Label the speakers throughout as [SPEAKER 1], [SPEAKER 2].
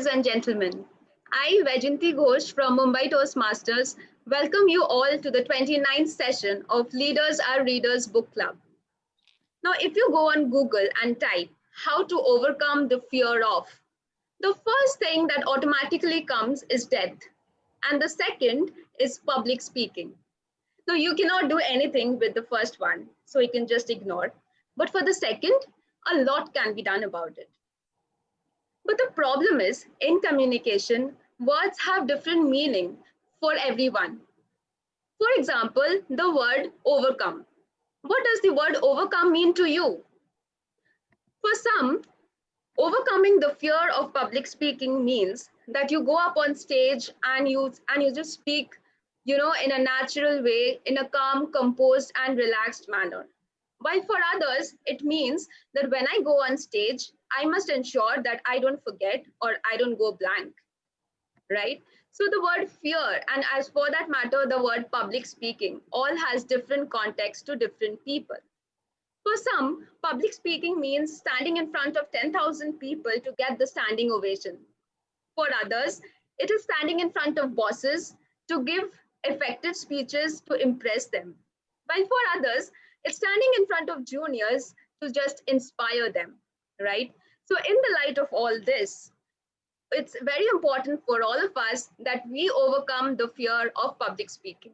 [SPEAKER 1] ladies and gentlemen. I, Vaijayanti Ghosh from Mumbai Toastmasters, welcome you all to the 29th session of Leaders Are Readers Book Club. Now, if you go on Google and type how to overcome the fear of, the first thing that automatically comes is death, and the second is public speaking. So you cannot do anything with the first one, so you can just ignore. But for the second, a lot can be done about it. But the problem is, in communication, words have different meaning for everyone. For example, the word overcome. What does the word overcome mean to you? For some, overcoming the fear of public speaking means that you go up on stage and you just speak, in a natural way, in a calm, composed, and relaxed manner. While for others, it means that when I go on stage, I must ensure that I don't forget or I don't go blank, right? So the word fear, and as for that matter, the word public speaking, all has different context to different people. For some, public speaking means standing in front of 10,000 people to get the standing ovation. For others, it is standing in front of bosses to give effective speeches to impress them. While for others, it's standing in front of juniors to just inspire them, right? So in the light of all this, it's very important for all of us that we overcome the fear of public speaking.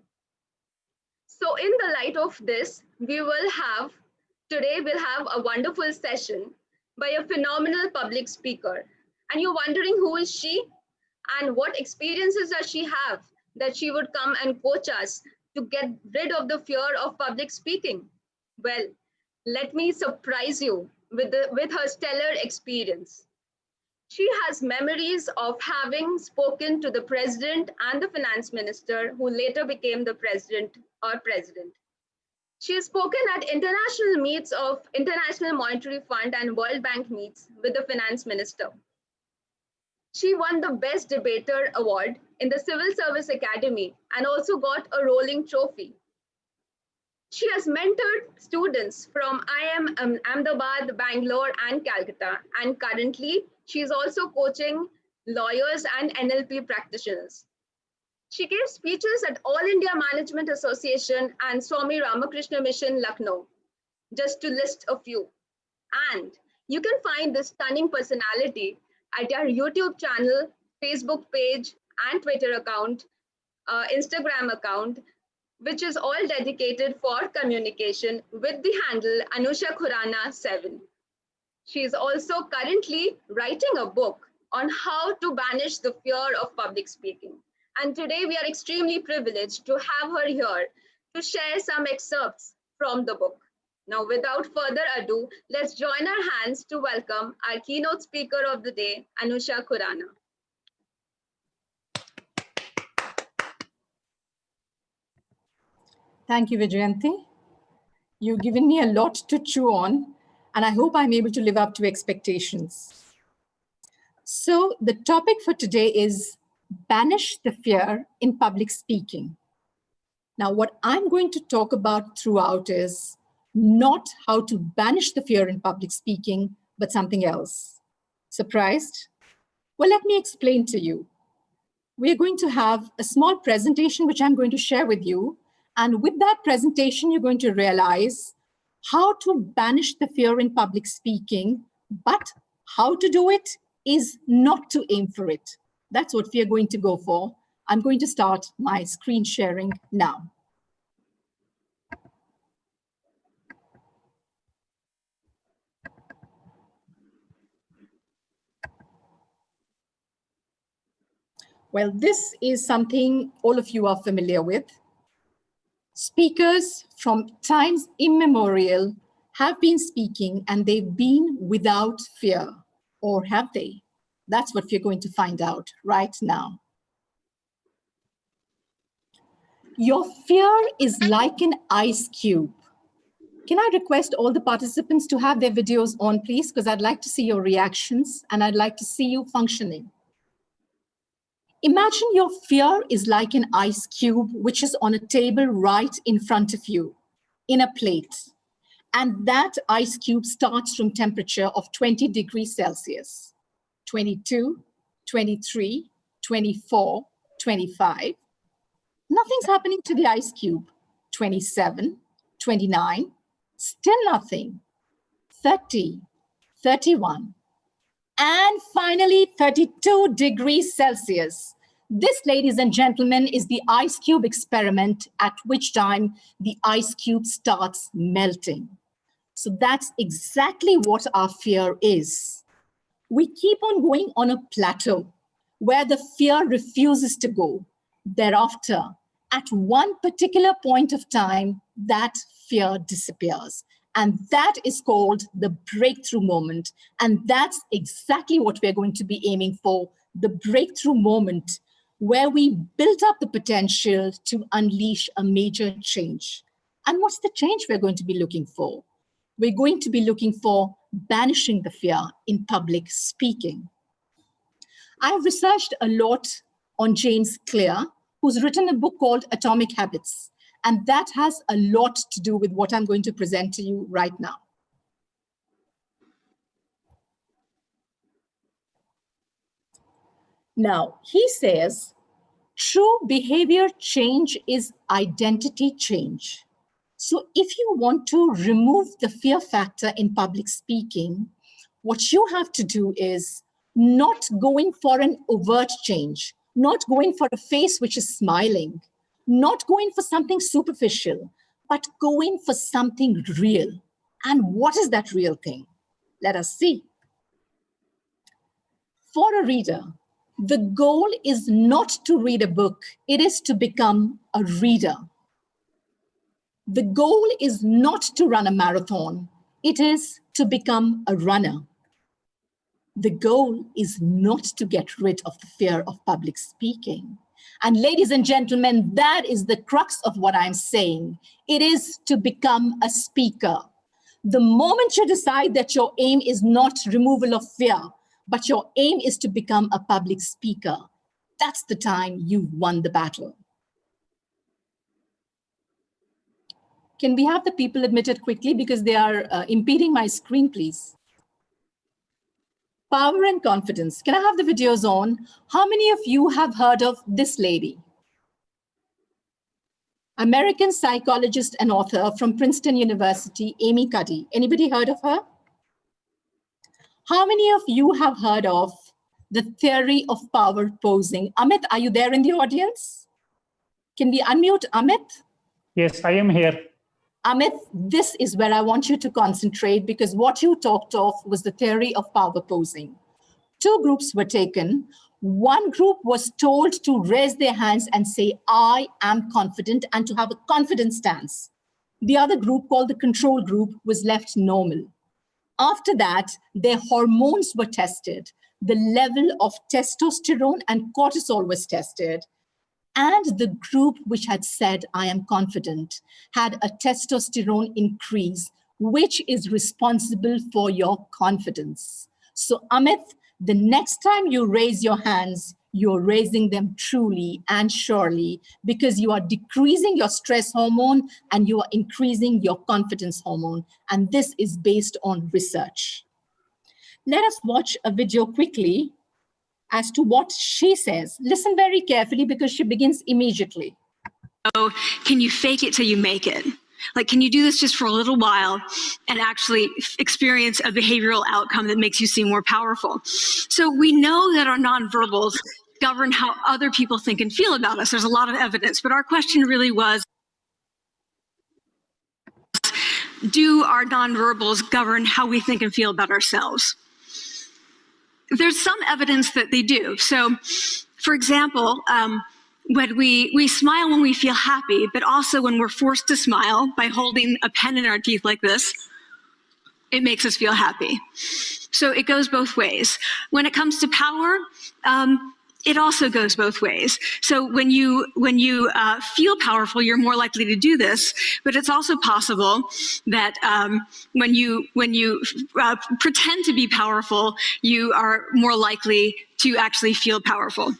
[SPEAKER 1] So in the light of this, today we'll have a wonderful session by a phenomenal public speaker. And you're wondering who is she and what experiences does she have that she would come and coach us to get rid of the fear of public speaking? Well, let me surprise you with her stellar experience. She has memories of having spoken to the president and the finance minister, who later became the president. She has spoken at international meets of International Monetary Fund and World Bank meets with the finance minister. She won the Best Debater Award in the Civil Service Academy and also got a rolling trophy. She has mentored students from IIM Ahmedabad, Bangalore, and Calcutta, and currently she is also coaching lawyers and NLP practitioners. She gave speeches at All India Management Association and Swami Ramakrishna Mission, Lucknow, just to list a few. And you can find this stunning personality at our YouTube channel, Facebook page, and Twitter account, Instagram account, which is all dedicated for communication with the handle Anusha Khurana 7. She is also currently writing a book on how to banish the fear of public speaking. And today we are extremely privileged to have her here to share some excerpts from the book. Now, without further ado, let's join our hands to welcome our keynote speaker of the day, Anusha Khurana.
[SPEAKER 2] Thank you, Vaijayanti. You've given me a lot to chew on, and I hope I'm able to live up to expectations. So the topic for today is banish the fear in public speaking. Now, what I'm going to talk about throughout is not how to banish the fear in public speaking, but something else. Surprised? Well, let me explain to you. We're going to have a small presentation which I'm going to share with you. And with that presentation, you're going to realize how to banish the fear in public speaking, but how to do it is not to aim for it. That's what we are going to go for. I'm going to start my screen sharing now. Well, this is something all of you are familiar with. Speakers from times immemorial have been speaking and they've been without fear, or have they? That's what we're going to find out right now. Your fear is like an ice cube. Can I request all the participants to have their videos on, please? Because I'd like to see your reactions and I'd like to see you functioning. Imagine your fear is like an ice cube, which is on a table right in front of you, in a plate. And that ice cube starts from temperature of 20 degrees Celsius, 22, 23, 24, 25. Nothing's happening to the ice cube. 27, 29, still nothing. 30, 31, and finally 32 degrees Celsius. This, ladies and gentlemen, is the ice cube experiment, at which time the ice cube starts melting. So that's exactly what our fear is. We keep on going on a plateau where the fear refuses to go. Thereafter, at one particular point of time, that fear disappears. And that is called the breakthrough moment. And that's exactly what we're going to be aiming for, the breakthrough moment, where we build up the potential to unleash a major change. And what's the change we're going to be looking for? We're going to be looking for banishing the fear in public speaking. I've researched a lot on James Clear, who's written a book called Atomic Habits. And that has a lot to do with what I'm going to present to you right now. Now, he says, true behavior change is identity change. So if you want to remove the fear factor in public speaking, what you have to do is not going for an overt change, not going for a face which is smiling, not going for something superficial, but going for something real. And what is that real thing? Let us see. For a reader, the goal is not to read a book, it is to become a reader. The goal is not to run a marathon, it is to become a runner. The goal is not to get rid of the fear of public speaking. And ladies and gentlemen, that is the crux of what I'm saying. It is to become a speaker. The moment you decide that your aim is not removal of fear, but your aim is to become a public speaker, that's the time you've won the battle. Can we have the people admitted quickly because they are impeding my screen, please? Power and confidence. Can I have the videos on? How many of you have heard of this lady? American psychologist and author from Princeton University, Amy Cuddy. Anybody heard of her? How many of you have heard of the theory of power posing? Amit, are you there in the audience? Can we unmute Amit?
[SPEAKER 3] Yes, I am here.
[SPEAKER 2] Amit, this is where I want you to concentrate because what you talked of was the theory of power posing. Two groups were taken. One group was told to raise their hands and say, I am confident, and to have a confident stance. The other group, called the control group, was left normal. After that, their hormones were tested. The level of testosterone and cortisol was tested. And the group which had said, I am confident, had a testosterone increase, which is responsible for your confidence. So Amit, the next time you raise your hands, you're raising them truly and surely because you are decreasing your stress hormone and you are increasing your confidence hormone. And this is based on research. Let us watch a video quickly as to what she says. Listen very carefully because she begins immediately.
[SPEAKER 4] So can you fake it till you make it? Like, can you do this just for a little while and actually experience a behavioral outcome that makes you seem more powerful? So we know that our nonverbals govern how other people think and feel about us. There's a lot of evidence, but our question really was, do our nonverbals govern how we think and feel about ourselves? There's some evidence that they do. So, for example, when we smile when we feel happy, but also when we're forced to smile by holding a pen in our teeth like this, it makes us feel happy. So it goes both ways. When it comes to power, it also goes both ways. So when you feel powerful, you're more likely to do this. But it's also possible that when you pretend to be powerful, you are more likely to actually feel powerful.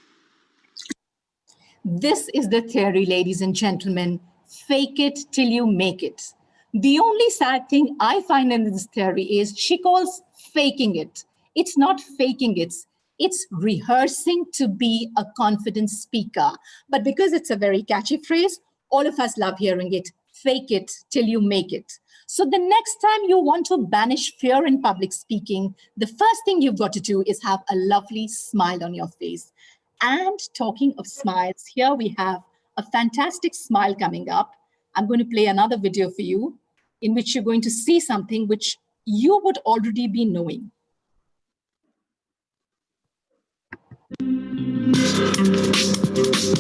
[SPEAKER 2] This is the theory, ladies and gentlemen. Fake it till you make it. The only sad thing I find in this theory is she calls faking it. It's not faking it. It's rehearsing to be a confident speaker. But because it's a very catchy phrase, all of us love hearing it. Fake it till you make it. So the next time you want to banish fear in public speaking, the first thing you've got to do is have a lovely smile on your face. And talking of smiles, here we have a fantastic smile coming up. I'm going to play another video for you in which you're going to see something which you would already be knowing.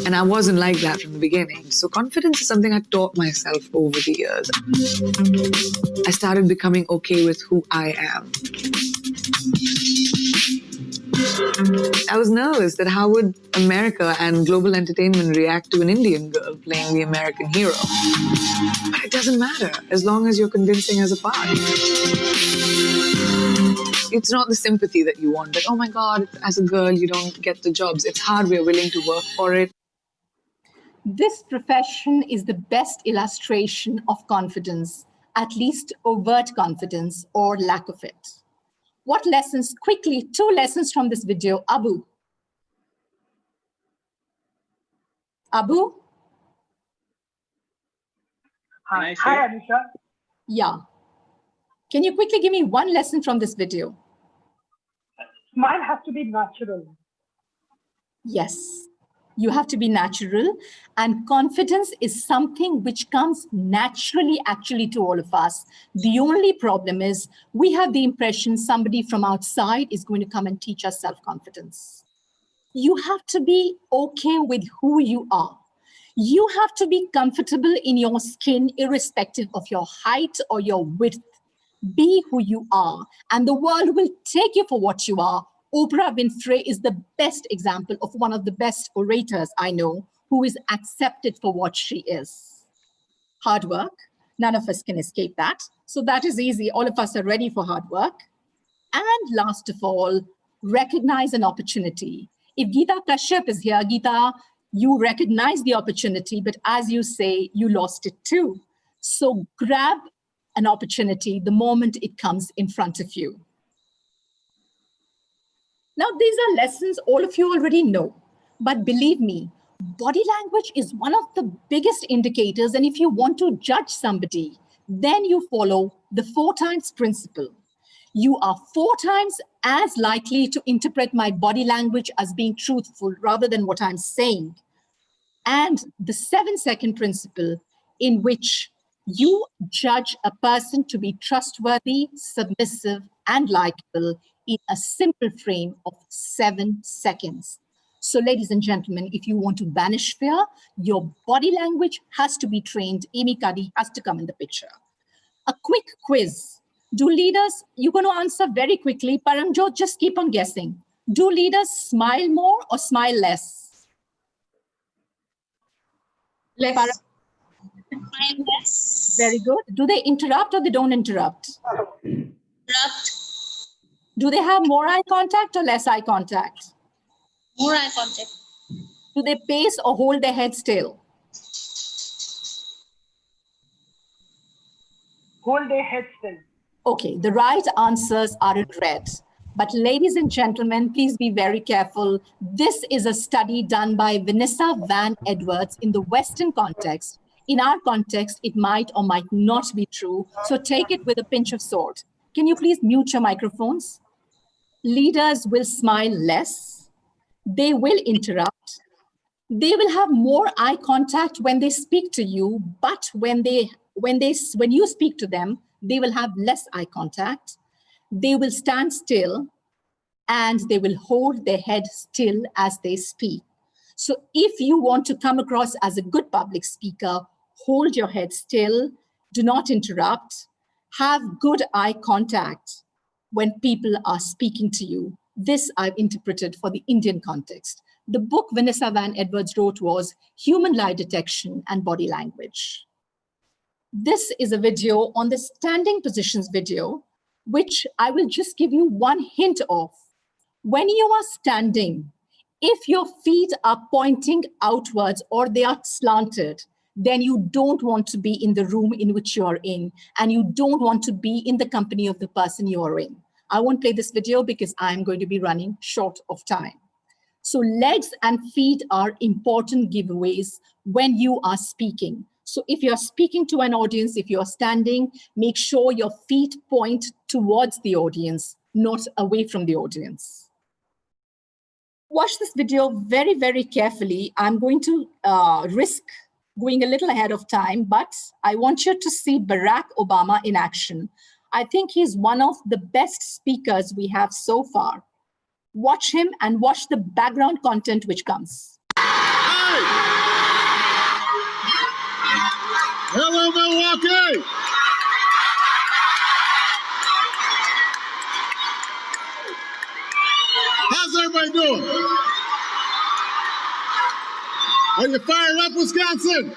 [SPEAKER 5] And I wasn't like that from the beginning. So confidence is something I taught myself over the years. I started becoming okay with who I am. I was nervous that how would America and global entertainment react to an Indian girl playing the American hero. But it doesn't matter as long as you're convincing as a part. It's not the sympathy that you want, that, oh my God, as a girl, you don't get the jobs. It's hard, we're willing to work for it.
[SPEAKER 2] This profession is the best illustration of confidence, at least overt confidence or lack of it. What lessons? Quickly, 2 lessons from this video. Abu. Abu?
[SPEAKER 6] Hi, Anusha.
[SPEAKER 2] Yeah. Can you quickly give me 1 lesson from this video?
[SPEAKER 6] Smile has to be natural.
[SPEAKER 2] Yes, you have to be natural, and confidence is something which comes naturally actually to all of us. The only problem is we have the impression somebody from outside is going to come and teach us self-confidence. You have to be okay with who you are. You have to be comfortable in your skin, irrespective of your height or your width. Be who you are, and the world will take you for what you are. Oprah Winfrey is the best example of one of the best orators I know who is accepted for what she is. Hard work, none of us can escape that. So that is easy. All of us are ready for hard work. And last of all, recognize an opportunity. If Geeta Kashyap is here, Geeta, you recognize the opportunity, but as you say, you lost it too. So grab an opportunity the moment it comes in front of you. Now, these are lessons all of you already know, but believe me, body language is one of the biggest indicators. And if you want to judge somebody, then you follow the 4 times principle. You are 4 times as likely to interpret my body language as being truthful rather than what I'm saying. And the 7-second principle, in which you judge a person to be trustworthy, submissive, and likable in a simple frame of 7 seconds. So ladies and gentlemen, if you want to banish fear, your body language has to be trained. Amy Cuddy has to come in the picture. A quick quiz. Do leaders, you're going to answer very quickly. Paramjot, just keep on guessing. Do leaders smile more or smile less?
[SPEAKER 1] Less.
[SPEAKER 7] Less.
[SPEAKER 2] Very good. Do they interrupt or they don't interrupt?
[SPEAKER 7] Interrupt.
[SPEAKER 2] Do they have more eye contact or less eye contact?
[SPEAKER 7] More eye contact.
[SPEAKER 2] Do they pace or hold their head still?
[SPEAKER 6] Hold their head still.
[SPEAKER 2] Okay, the right answers are in red. But ladies and gentlemen, please be very careful. This is a study done by Vanessa Van Edwards in the Western context. In our context, it might or might not be true. So take it with a pinch of salt. Can you please mute your microphones? Leaders will smile less. They will interrupt. They will have more eye contact when they speak to you, but when you speak to them, they will have less eye contact. They will stand still and they will hold their head still as they speak. So if you want to come across as a good public speaker, hold your head still, do not interrupt, have good eye contact when people are speaking to you. This I've interpreted for the Indian context. The book Vanessa Van Edwards wrote was Human Lie Detection and Body Language. This is a video on the standing positions video, which I will just give you one hint of. When you are standing, if your feet are pointing outwards or they are slanted, then you don't want to be in the room in which you are in, and you don't want to be in the company of the person you are in. I won't play this video because I'm going to be running short of time. So legs and feet are important giveaways when you are speaking. So if you're speaking to an audience, if you're standing, make sure your feet point towards the audience, not away from the audience. Watch this video very, very carefully. I'm going to risk going a little ahead of time, but I want you to see Barack Obama in action. I think he's one of the best speakers we have so far. Watch him and watch the background content which comes.
[SPEAKER 8] Hey! Hello, Milwaukee! How's everybody doing? Are you fired up, Wisconsin?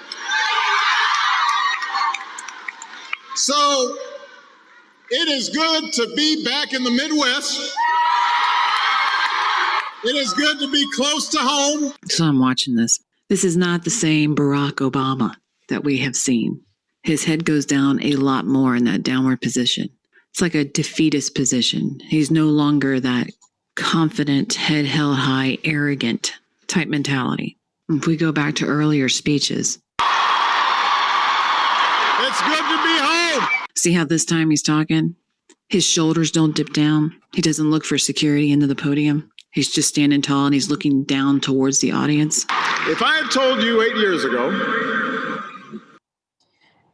[SPEAKER 8] So, it is good to be back in the Midwest. It is good to be close to home.
[SPEAKER 5] So I'm watching this. This is not the same Barack Obama that we have seen. His head goes down a lot more in that downward position. It's like a defeatist position. He's no longer that confident, head held high, arrogant type mentality. If we go back to earlier speeches.
[SPEAKER 8] It's good to be home.
[SPEAKER 5] See how this time he's talking? His shoulders don't dip down. He doesn't look for security into the podium. He's just standing tall and he's looking down towards the audience.
[SPEAKER 8] If I had told you 8 years ago.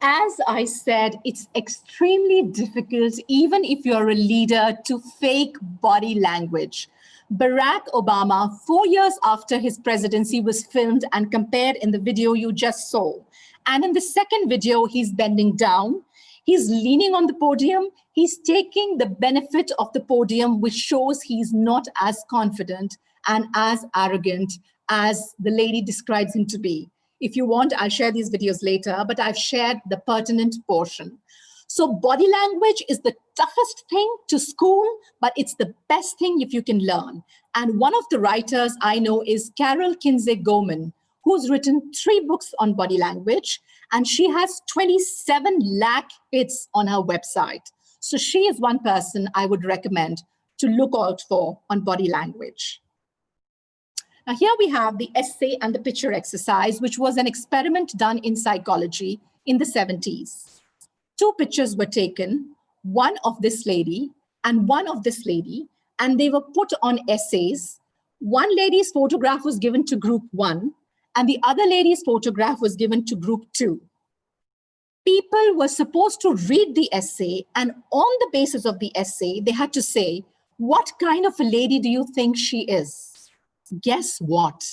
[SPEAKER 2] As I said, it's extremely difficult, even if you're a leader, to fake body language. Barack Obama, 4 years after his presidency, was filmed and compared in the video you just saw. And in the second video, he's bending down. He's leaning on the podium. He's taking the benefit of the podium, which shows he's not as confident and as arrogant as the lady describes him to be. If you want, I'll share these videos later, but I've shared the pertinent portion. So body language is the toughest thing to school, but it's the best thing if you can learn. And one of the writers I know is Carol Kinsey Goman, who's written 3 books on body language, and she has 27 lakh hits on her website. So she is one person I would recommend to look out for on body language. Now here we have the essay and the picture exercise, which was an experiment done in psychology in the 70s. 2 pictures were taken, one of this lady and one of this lady, and they were put on essays. One lady's photograph was given to group 1, and the other lady's photograph was given to group 2. People were supposed to read the essay, and on the basis of the essay, they had to say, what kind of a lady do you think she is? Guess what?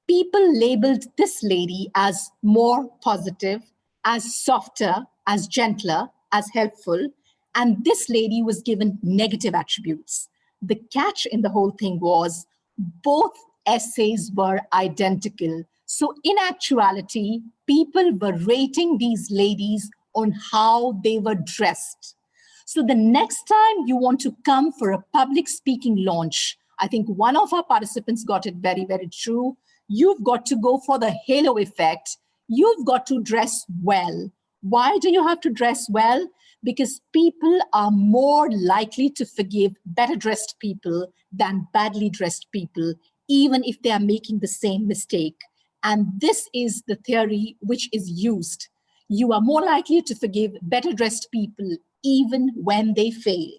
[SPEAKER 2] People labeled this lady as more positive, as softer, as gentler, as helpful, and this lady was given negative attributes. The catch in the whole thing was both essays were identical. So in actuality, people were rating these ladies on how they were dressed. So the next time you want to come for a public speaking launch, I think one of our participants got it very, very true. You've got to go for the halo effect. You've got to dress well. Why do you have to dress well? Because people are more likely to forgive better dressed people than badly dressed people, even if they are making the same mistake. And this is the theory which is used. You are more likely to forgive better dressed people even when they fail.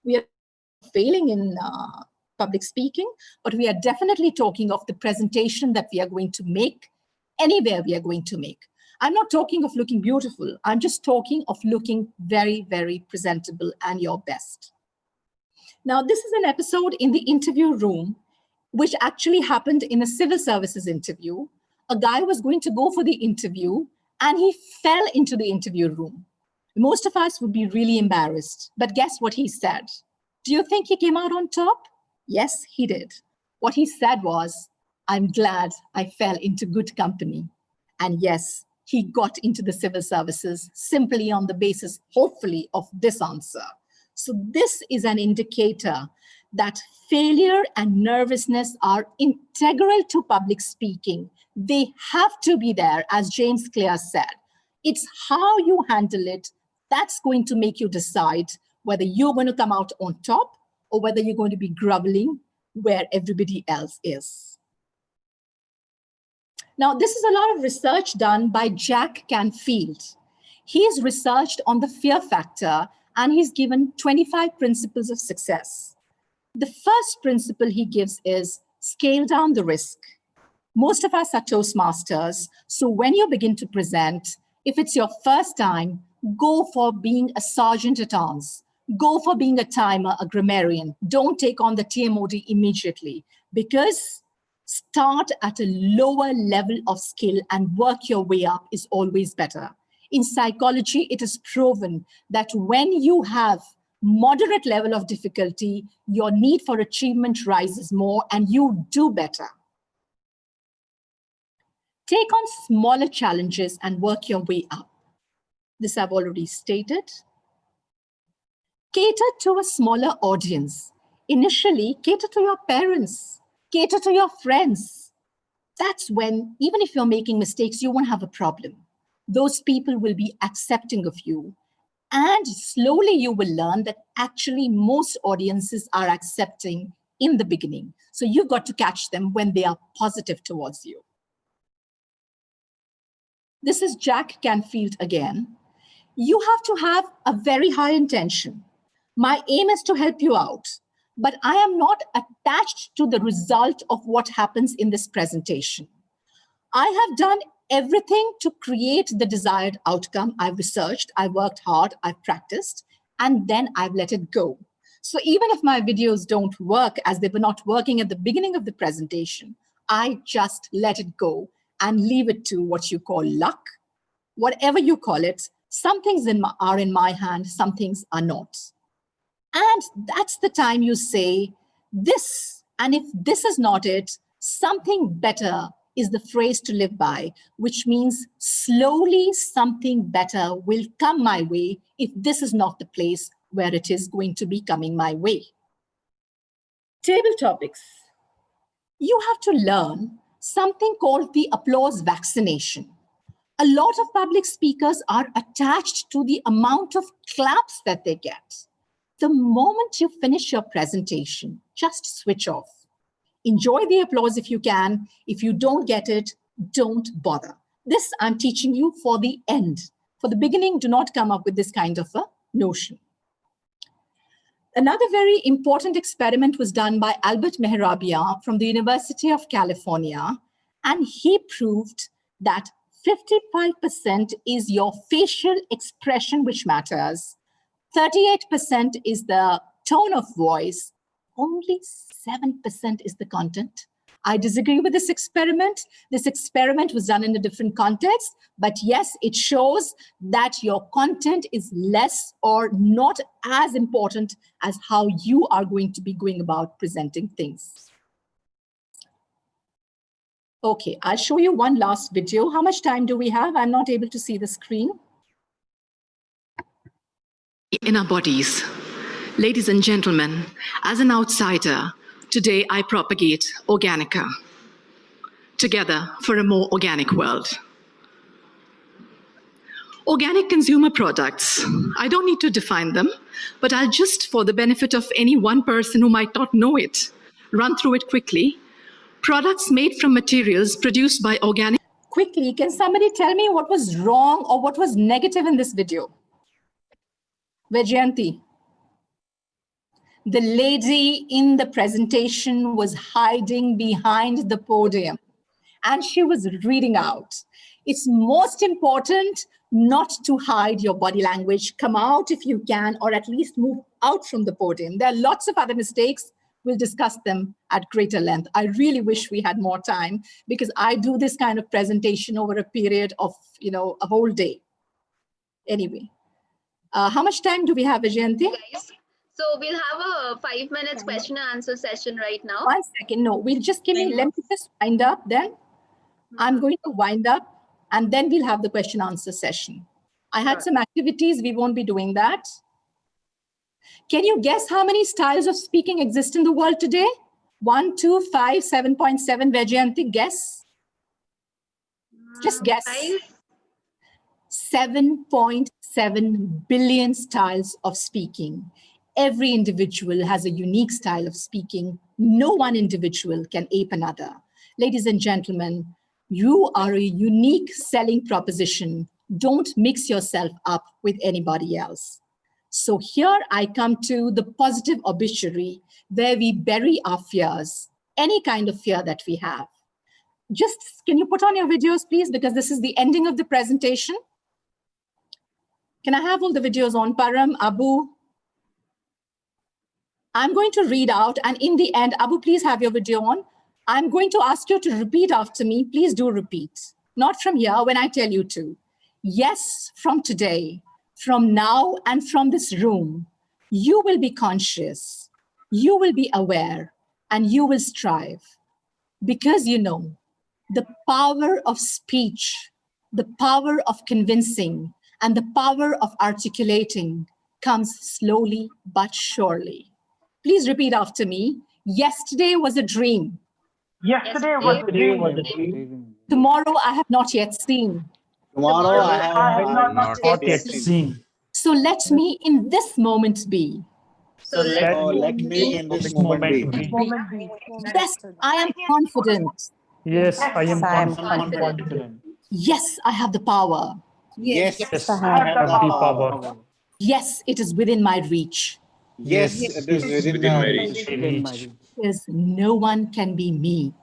[SPEAKER 2] We are failing in public speaking, but we are definitely talking of the presentation that we are going to make anywhere we are going to make. I'm not talking of looking beautiful. I'm just talking of looking very, very presentable and your best. Now, this is an episode in the interview room, which actually happened in a civil services interview. A guy was going to go for the interview and he fell into the interview room. Most of us would be really embarrassed, but guess what he said? Do you think he came out on top? Yes, he did. What he said was, I'm glad I fell into good company. And yes, he got into the civil services simply on the basis, hopefully, of this answer. So this is an indicator that failure and nervousness are integral to public speaking. They have to be there, as James Clear said. It's how you handle it that's going to make you decide whether you're going to come out on top or whether you're going to be groveling where everybody else is. Now, this is a lot of research done by Jack Canfield. He's researched on the fear factor and he's given 25 principles of success. The first principle he gives is scale down the risk. Most of us are Toastmasters, so when you begin to present, if it's your first time, go for being a sergeant at arms. Go for being a timer, a grammarian. Don't take on the TMOD immediately, because start at a lower level of skill and work your way up is always better. In psychology, it is proven that when you have moderate level of difficulty, your need for achievement rises more and you do better. Take on smaller challenges and work your way up. This I've already stated. Cater to a smaller audience. Initially, cater to your parents, cater to your friends. That's when, even if you're making mistakes, you won't have a problem. Those people will be accepting of you. And slowly you will learn that actually most audiences are accepting in the beginning. So you've got to catch them when they are positive towards you. This is Jack Canfield again. You have to have a very high intention. My aim is to help you out, but I am not attached to the result of what happens in this presentation. I have done everything to create the desired outcome. I've researched, I've worked hard, I've practiced, and then I've let it go. So even if my videos don't work as they were not working at the beginning of the presentation, I just let it go and leave it to what you call luck. Whatever you call it, some things are in my hand, some things are not. And that's the time you say this, and if this is not it, something better is the phrase to live by, which means slowly something better will come my way if this is not the place where it is going to be coming my way. Table topics. You have to learn something called the applause vaccination. A lot of public speakers are attached to the amount of claps that they get. The moment you finish your presentation, just switch off. Enjoy the applause if you can. If you don't get it, don't bother. This I'm teaching you for the end. For the beginning, do not come up with this kind of a notion. Another very important experiment was done by Albert Mehrabia from the University of California, and he proved that 55% is your facial expression which matters, 38% is the tone of voice, only 7% is the content. I disagree with this experiment. This experiment was done in a different context, but yes, it shows that your content is less or not as important as how you are going to be going about presenting things. Okay, I'll show you one last video. How much time do we have? I'm not able to see the screen.
[SPEAKER 9] In our bodies. Ladies and gentlemen, as an outsider, today I propagate Organica. Together for a more organic world. Organic consumer products. I don't need to define them, but I'll just, for the benefit of any one person who might not know it, run through it quickly. Products made from materials produced by organic.
[SPEAKER 2] Quickly, can somebody tell me what was wrong or what was negative in this video? Vajayanti. The lady in the presentation was hiding behind the podium and she was reading out. It's most important not to hide your body language. Come out if you can, or at least move out from the podium. There are lots of other mistakes. We'll discuss them at greater length. I really wish we had more time because I do this kind of presentation over a period of, a whole day. Anyway, how much time do we have, Vajayanti?
[SPEAKER 1] Guys, so we'll have a 5 minutes question and answer session right now.
[SPEAKER 2] 1 second. No, we'll just let me just wind up then. I'm going to wind up and then we'll have the question answer session. I had some activities. We won't be doing that. Can you guess how many styles of speaking exist in the world today? 1, 2, 5, 7.7. Vajayanti, guess. Just guess.
[SPEAKER 1] 5.
[SPEAKER 2] 7.7 billion styles of speaking. Every individual has a unique style of speaking. No one individual can ape another. Ladies and gentlemen, you are a unique selling proposition. Don't mix yourself up with anybody else. So here I come to the positive obituary where we bury our fears, any kind of fear that we have. Just, can you put on your videos, please? Because this is the ending of the presentation. Can I have all the videos on, Param, Abu? I'm going to read out, and in the end, Abu, please have your video on. I'm going to ask you to repeat after me. Please do repeat. Not from here, when I tell you to. Yes, from today, from now and from this room, you will be conscious, you will be aware, and you will strive. Because you know, the power of speech, the power of convincing, and the power of articulating comes slowly but surely. Please repeat after me. Yesterday was a dream.
[SPEAKER 6] Yesterday was a dream.
[SPEAKER 2] Tomorrow I have not yet seen.
[SPEAKER 10] Tomorrow I
[SPEAKER 6] have
[SPEAKER 10] have
[SPEAKER 6] not
[SPEAKER 3] Not yet seen.
[SPEAKER 2] So let me in this moment be.
[SPEAKER 10] So let me in this moment be.
[SPEAKER 2] Yes, I am confident.
[SPEAKER 3] Yes, I am
[SPEAKER 10] Confident.
[SPEAKER 3] confident.
[SPEAKER 2] Yes, I have the power.
[SPEAKER 10] Yes,
[SPEAKER 3] Yes,
[SPEAKER 6] I have the
[SPEAKER 3] the
[SPEAKER 6] power.
[SPEAKER 3] power.
[SPEAKER 2] Yes, it is within my reach.
[SPEAKER 10] Yes, it is within my reach.
[SPEAKER 3] Reach.
[SPEAKER 2] Because no one can be me.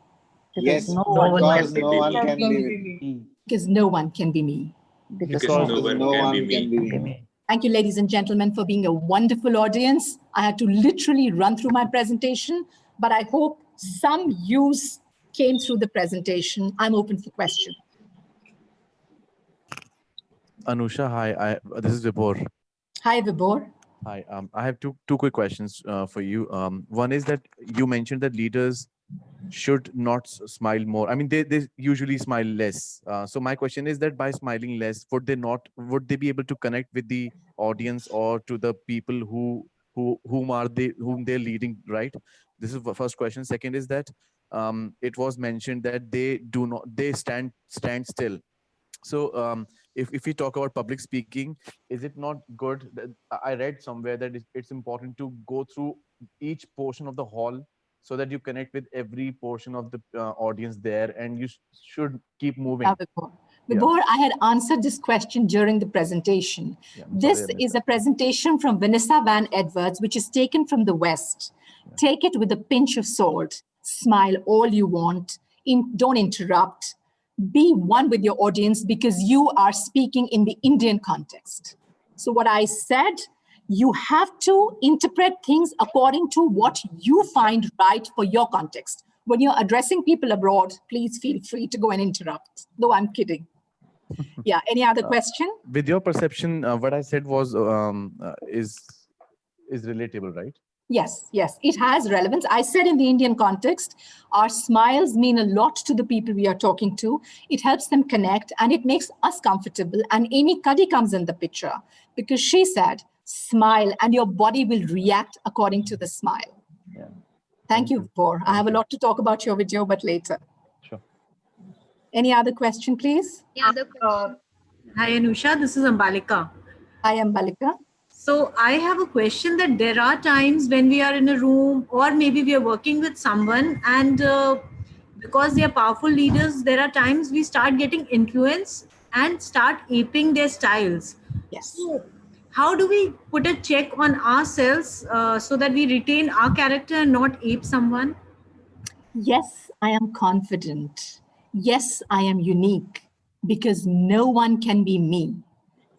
[SPEAKER 10] Yes,
[SPEAKER 3] No one
[SPEAKER 10] because
[SPEAKER 3] can
[SPEAKER 10] no one can be me.
[SPEAKER 2] Because no one can be me.
[SPEAKER 3] Because
[SPEAKER 10] No one can be me.
[SPEAKER 2] Thank you, ladies and gentlemen, for being a wonderful audience. I had to literally run through my presentation, but I hope some use came through the presentation. I'm open for questions.
[SPEAKER 11] Anusha, hi. This is Vibhor.
[SPEAKER 2] Hi, Vibhor.
[SPEAKER 11] Hi. I have two quick questions for you. One is that you mentioned that leaders should not smile more. I mean, they usually smile less. So my question is that by smiling less, would they be able to connect with the audience or to the people whom they're leading, right? This is the first question. Second is that it was mentioned that they stand still. So if we talk about public speaking, is it not good that I read somewhere that it's important to go through each portion of the hall so that you connect with every portion of the audience there, and you should keep moving.
[SPEAKER 2] Yeah, Vibhor, I had answered this question during the presentation.
[SPEAKER 11] Yeah,
[SPEAKER 2] This is a presentation from Vanessa Van Edwards, which is taken from the West. Yeah. Take it with a pinch of salt. Smile all you want. Don't interrupt. Be one with your audience because you are speaking in the Indian context. So what I said, you have to interpret things according to what you find right for your context. When you're addressing people abroad, please feel free to go and interrupt, though I'm kidding. Yeah, any other question?
[SPEAKER 11] With your perception, what I said was is relatable, right?
[SPEAKER 2] Yes, it has relevance. I said in the Indian context, our smiles mean a lot to the people we are talking to. It helps them connect and it makes us comfortable. And Amy Cuddy comes in the picture because she said, smile and your body will react according to the smile.
[SPEAKER 11] Yeah.
[SPEAKER 2] Thank you, Vibhor. I have a lot to talk about your video, but later.
[SPEAKER 11] Sure.
[SPEAKER 2] Any other question, please?
[SPEAKER 1] Hi,
[SPEAKER 12] Anusha. This is Ambalika.
[SPEAKER 2] Hi, Ambalika.
[SPEAKER 12] So I have a question that there are times when we are in a room or maybe we are working with someone and because they are powerful leaders, there are times we start getting influence and start aping their styles.
[SPEAKER 2] Yes.
[SPEAKER 12] So how do we put a check on ourselves so that we retain our character and not ape someone?
[SPEAKER 2] Yes, I am confident. Yes, I am unique because no one can be me.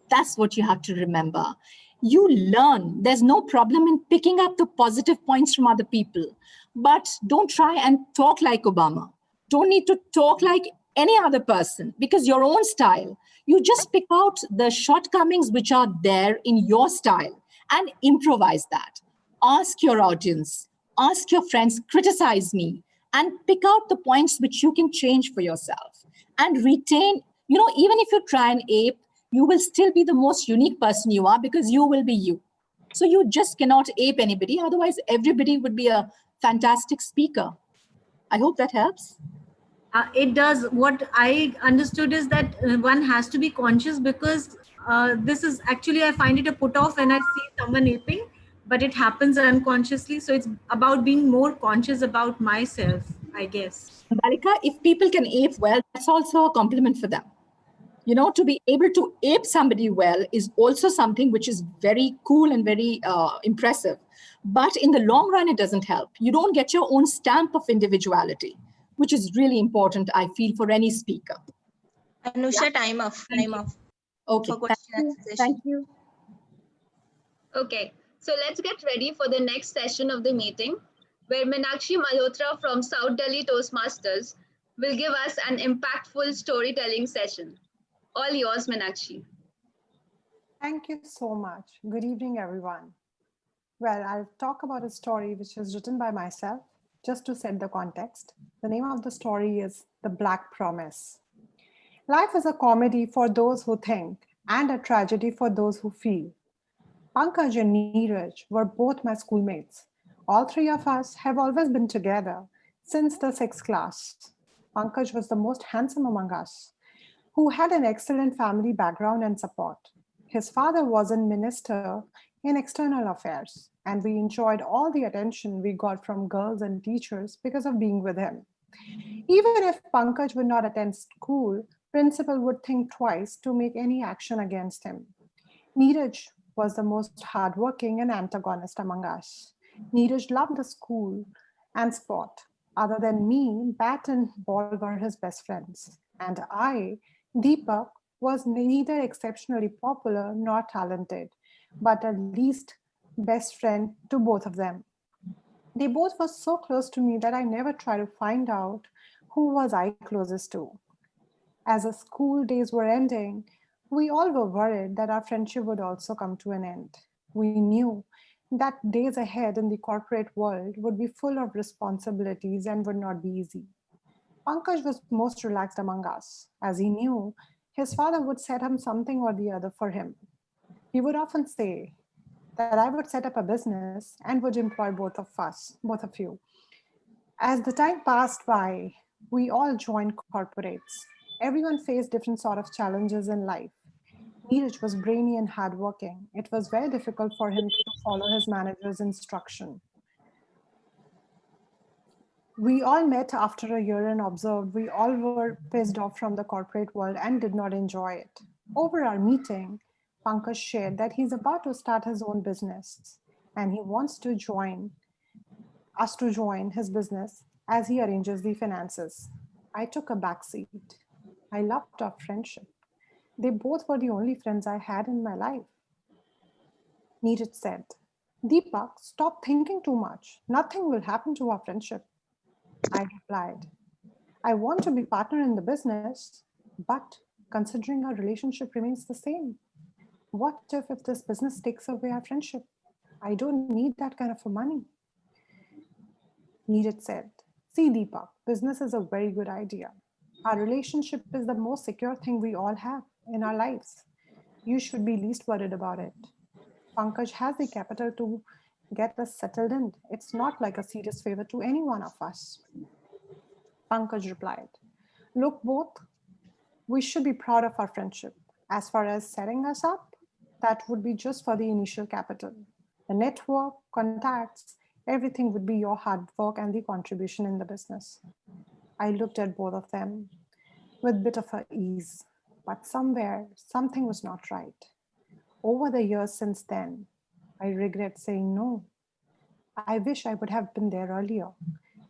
[SPEAKER 2] That's what you have to remember. You learn. There's no problem in picking up the positive points from other people. But don't try and talk like Obama. Don't need to talk like any other person because your own style. You just pick out the shortcomings which are there in your style and improvise that. Ask your audience, ask your friends, criticize me, and pick out the points which you can change for yourself and retain. Even if you try and ape, you will still be the most unique person you are because you will be you. So you just cannot ape anybody. Otherwise, everybody would be a fantastic speaker. I hope that helps.
[SPEAKER 12] It does. What I understood is that one has to be conscious, because this is actually, I find it a put off when I see someone aping, but it happens unconsciously. So it's about being more conscious about myself, I guess.
[SPEAKER 2] Balika, if people can ape well, that's also a compliment for them. You know, to be able to ape somebody well is also something which is very cool and very impressive. But in the long run, it doesn't help. You don't get your own stamp of individuality, which is really important, I feel, for any speaker.
[SPEAKER 7] Anusha, time off. Time off.
[SPEAKER 2] Okay.
[SPEAKER 7] For question and answer session.
[SPEAKER 2] Thank you.
[SPEAKER 1] Okay, so let's get ready for the next session of the meeting, where Meenakshi Malhotra from South Delhi Toastmasters will give us an impactful storytelling session. All yours, Meenakshi.
[SPEAKER 13] Thank you so much. Good evening, everyone. Well, I'll talk about a story which is written by myself, just to set the context. The name of the story is The Black Promise. Life is a comedy for those who think and a tragedy for those who feel. Pankaj and Neeraj were both my schoolmates. All three of us have always been together since the 6th class. Pankaj was the most handsome among us, who had an excellent family background and support. His father was a minister in external affairs, and we enjoyed all the attention we got from girls and teachers because of being with him. Even if Pankaj would not attend school, principal would think twice to make any action against him. Neeraj was the most hardworking and antagonist among us. Neeraj loved the school and sport. Other than me, bat and ball were his best friends. And I, Deepak, was neither exceptionally popular nor talented, but at least best friend to both of them. They both were so close to me that I never tried to find out who was I closest to. As the school days were ending, we all were worried that our friendship would also come to an end. We knew that days ahead in the corporate world would be full of responsibilities and would not be easy. Pankaj was most relaxed among us, as he knew his father would set him something or the other for him. He would often say that I would set up a business and would employ both of you. As the time passed by, we all joined corporates. Everyone faced different sort of challenges in life. Neeraj was brainy and hardworking. It was very difficult for him to follow his manager's instruction. We all met after a year and observed we all were pissed off from the corporate world and did not enjoy it. Over our meeting, Pankaj shared that he's about to start his own business and he wants to join his business as he arranges the finances. I took a back seat. I loved our friendship. They both were the only friends I had in my life. Neeraj said, Deepak, stop thinking too much. Nothing will happen to our friendship. I replied, I want to be partner in the business, but considering our relationship remains the same. What if this business takes away our friendship? I don't need that kind of money. Neeraj said, see Deepak, business is a very good idea. Our relationship is the most secure thing we all have in our lives. You should be least worried about it. Pankaj has the capital to get us settled in. It's not like a serious favor to any one of us. Pankaj replied, look, both, we should be proud of our friendship. As far as setting us up, that would be just for the initial capital. The network, contacts, everything would be your hard work and the contribution in the business. I looked at both of them with a bit of ease, but somewhere, something was not right. Over the years since then, I regret saying no. I wish I would have been there earlier.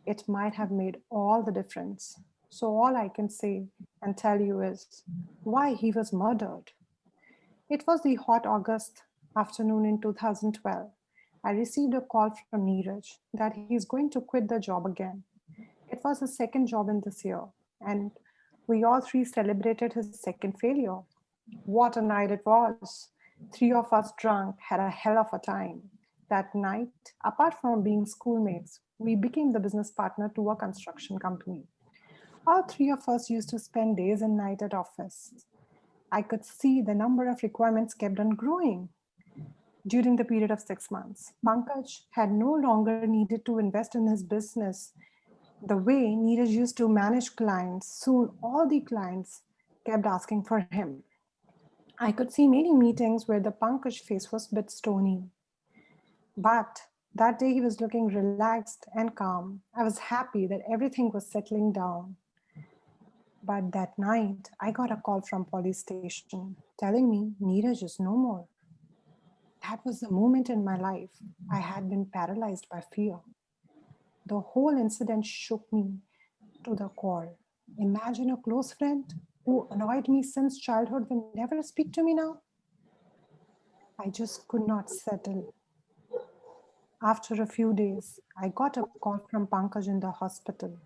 [SPEAKER 13] It might have made all the difference. So all I can say and tell you is why he was murdered. It was the hot August afternoon in 2012. I received a call from Neeraj that he's going to quit the job again. It was his second job in this year, and we all three celebrated his second failure. What a night it was. 3 of us drunk had a hell of a time. That night, apart from being schoolmates, we became the business partner to a construction company. All 3 of us used to spend days and nights at office. I could see the number of requirements kept on growing. During the period of 6 months, Pankaj had no longer needed to invest in his business The way Neeraj used to manage clients, soon all the clients kept asking for him. I could see many meetings where the Pankaj face was a bit stony. But that day he was looking relaxed and calm. I was happy that everything was settling down. But that night, I got a call from police station telling me Neeraj is no more. That was the moment in my life I had been paralyzed by fear. The whole incident shook me to the core. Imagine a close friend who annoyed me since childhood will never speak to me now. I just could not settle. After a few days, I got a call from Pankaj in the hospital.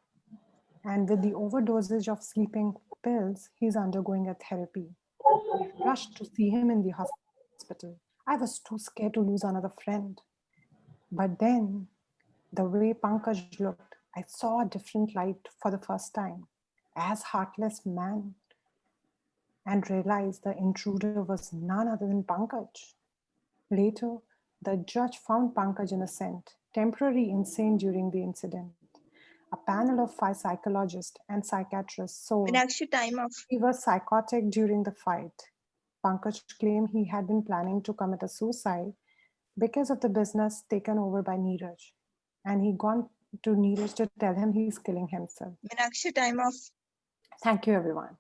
[SPEAKER 13] And with the overdosage of sleeping pills, he's undergoing a therapy. I rushed to see him in the hospital. I was too scared to lose another friend. But then, the way Pankaj looked, I saw a different light for the first time, as heartless man, and realized the intruder was none other than Pankaj. Later, the judge found Pankaj innocent, temporarily insane during the incident. A panel of 5 psychologists and psychiatrists saw he was psychotic during the fight. Pankaj claimed he had been planning to commit a suicide because of the business taken over by Neeraj. And he gone to Neeraj to tell him he's killing himself.
[SPEAKER 7] Meenakshi, time off.
[SPEAKER 13] Thank you, everyone.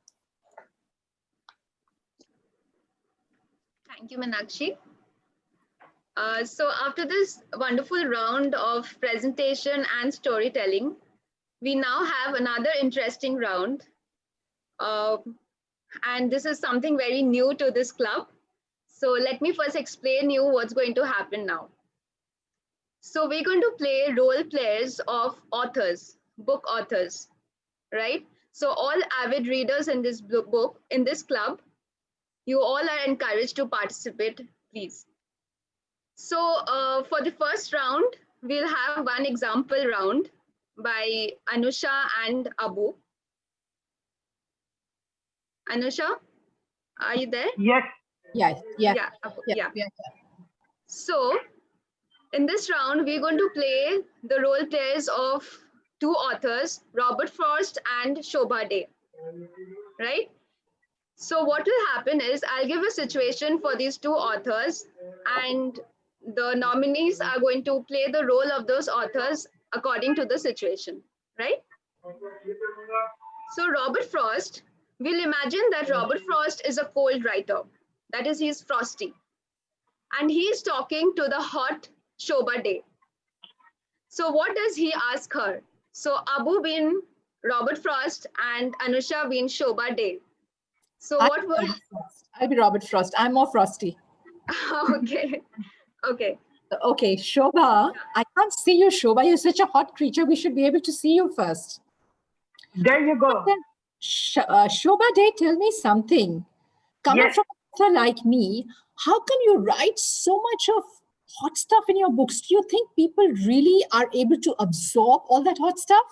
[SPEAKER 1] Thank you, Meenakshi. So after this wonderful round of presentation and storytelling, we now have another interesting round. And this is something very new to this club. So let me first explain you what's going to happen now. So we're going to play role players of authors, book authors, right? So all avid readers in this book, in this club, you all are encouraged to participate, please. So for the first round, we'll have one example round by Anusha and Abu. Anusha, are you there?
[SPEAKER 6] Yes.
[SPEAKER 1] Yeah. So in this round, we're going to play the role players of 2 authors, Robert Frost and Shobha Day, right? So what will happen is I'll give a situation for these 2 authors, and the nominees are going to play the role of those authors according to the situation, right? So Robert Frost, we'll imagine that Robert Frost is a cold writer. That is, he's frosty. And he's talking to the hot Shobha Day. So what does he ask her? So Abu being Robert Frost and Anusha being Shobha Day. So what would...
[SPEAKER 2] I'll be Robert Frost. I'm more frosty.
[SPEAKER 1] Okay. Okay.
[SPEAKER 2] Okay, Shobha. I can't see you, Shobha. You're such a hot creature. We should be able to see you first.
[SPEAKER 6] There you go.
[SPEAKER 2] Shobha Day, tell me something. Coming from an author like me, how can you write so much of hot stuff in your books? Do you think people really are able to absorb all that hot stuff?